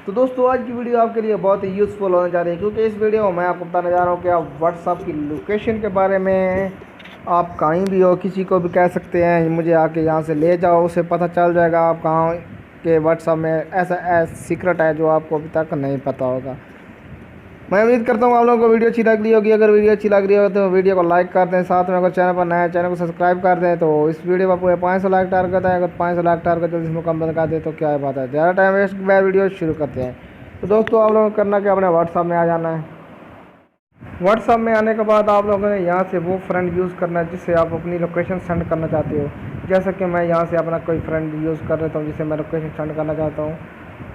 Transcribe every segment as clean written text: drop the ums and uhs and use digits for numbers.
तो दोस्तों आज की वीडियो आपके लिए बहुत ही यूज़फुल होने जा रही है, क्योंकि इस वीडियो में मैं आपको बताने जा रहा हूँ कि आप व्हाट्सअप की लोकेशन के बारे में आप कहीं भी हो किसी को भी कह सकते हैं मुझे आके यहाँ से ले जाओ, उसे पता चल जाएगा आप कहाँ के। व्हाट्सअप में ऐसा सीक्रेट है जो आपको अभी तक नहीं पता होगा। मैं उम्मीद करता हूँ आप लोगों को वीडियो अच्छी लग रही होगी। अगर वीडियो अच्छी लग रही हो तो वीडियो को लाइक कर दें, साथ में अगर चैनल पर नया है चैनल को सब्सक्राइब कर दें। तो इस वीडियो पर पूरे 500 लाइक टारगेट है, अगर 500 लाइक टारगेट जल्दी से मुकम्मल कर दे तो क्या बात है। ज़्यादा टाइम वेस्ट मैं वीडियो शुरू करते हैं। तो दोस्तों आप लोगों को करना क्या, अपने व्हाट्सअप में आ जाना है। व्हाट्सअप में आने के बाद आप लोगों ने यहाँ से वो फ्रेंड यूज़ करना है जिससे आप अपनी लोकेशन सेंड करना चाहते हो। जैसे कि मैं यहाँ से अपना कोई फ्रेंड यूज़ कर लेता हूँ जिसे मैं लोकेशन सेंड करना चाहता हूँ।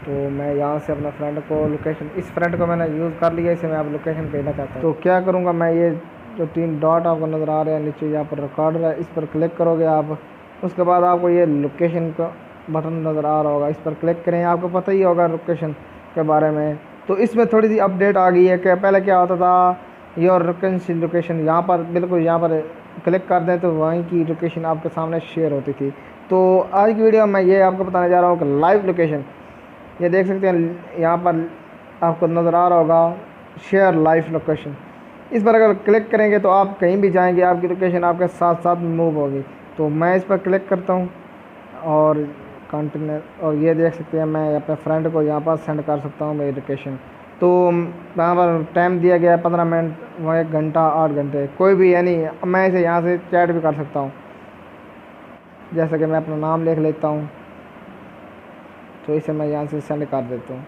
तो मैं यहाँ से अपना फ्रेंड को लोकेशन, इस फ्रेंड को मैंने यूज़ कर लिया, इसे मैं अब लोकेशन भेजना चाहता हूँ। तो क्या करूँगा मैं, ये जो 3 डॉट आपको नज़र आ रहे हैं नीचे यहाँ पर रिकॉर्डर है, इस पर क्लिक करोगे आप। उसके बाद आपको ये लोकेशन का बटन नज़र आ रहा होगा, इस पर क्लिक करें। आपको पता ही होगा लोकेशन के बारे में। तो इसमें थोड़ी सी अपडेट आ गई है कि पहले क्या होता था, योर लोकेशन यहाँ पर बिल्कुल यहाँ पर क्लिक कर दें तो वहीं की लोकेशन आपके सामने शेयर होती थी। तो आज की वीडियो में मैं ये आपको बताने जा रहा हूँ कि लाइव लोकेशन, ये देख सकते हैं यहाँ पर आपको नज़र आ रहा होगा शेयर लाइव लोकेशन। इस पर अगर क्लिक करेंगे तो आप कहीं भी जाएंगे आपकी लोकेशन आपके साथ साथ मूव होगी। तो मैं इस पर क्लिक करता हूँ और कंटिन्यू, और ये देख सकते हैं मैं अपने फ्रेंड को यहाँ पर सेंड कर सकता हूँ मेरी लोकेशन। तो यहाँ पर टाइम दिया गया है 15 मिनट, वह 1 घंटा 8 घंटे, कोई भी, यानी मैं इसे यहाँ से चैट भी कर सकता हूँ। जैसे कि मैं अपना नाम लिख लेता हूँ तो इसे मैं यहाँ से सेंड कर देता हूँ।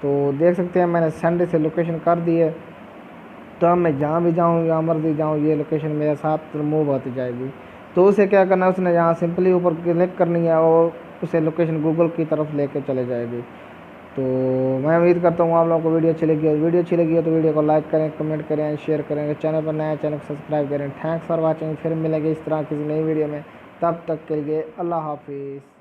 तो देख सकते हैं मैंने सेंड से लोकेशन कर दी है। तो अब मैं जहाँ भी जाऊँ, जहाँ मर्जी जाऊँ, ये लोकेशन मेरे साथ मूव होती जाएगी। तो उसे क्या करना है, उसने यहाँ सिंपली ऊपर क्लिक करनी है और उसे लोकेशन गूगल की तरफ लेके चले जाएगी। तो मैं उम्मीद करता हूँ आप लोगों को वीडियो अच्छी लगी है। वीडियो अच्छी लगी है तो वीडियो को लाइक करें, कमेंट करें, शेयर करें। चैनल पर नया चैनल को सब्सक्राइब करें। Thanks for watching. फिर मिलेंगे इस तरह किसी नई वीडियो में, तब तक के लिए अल्लाह हाफिज़।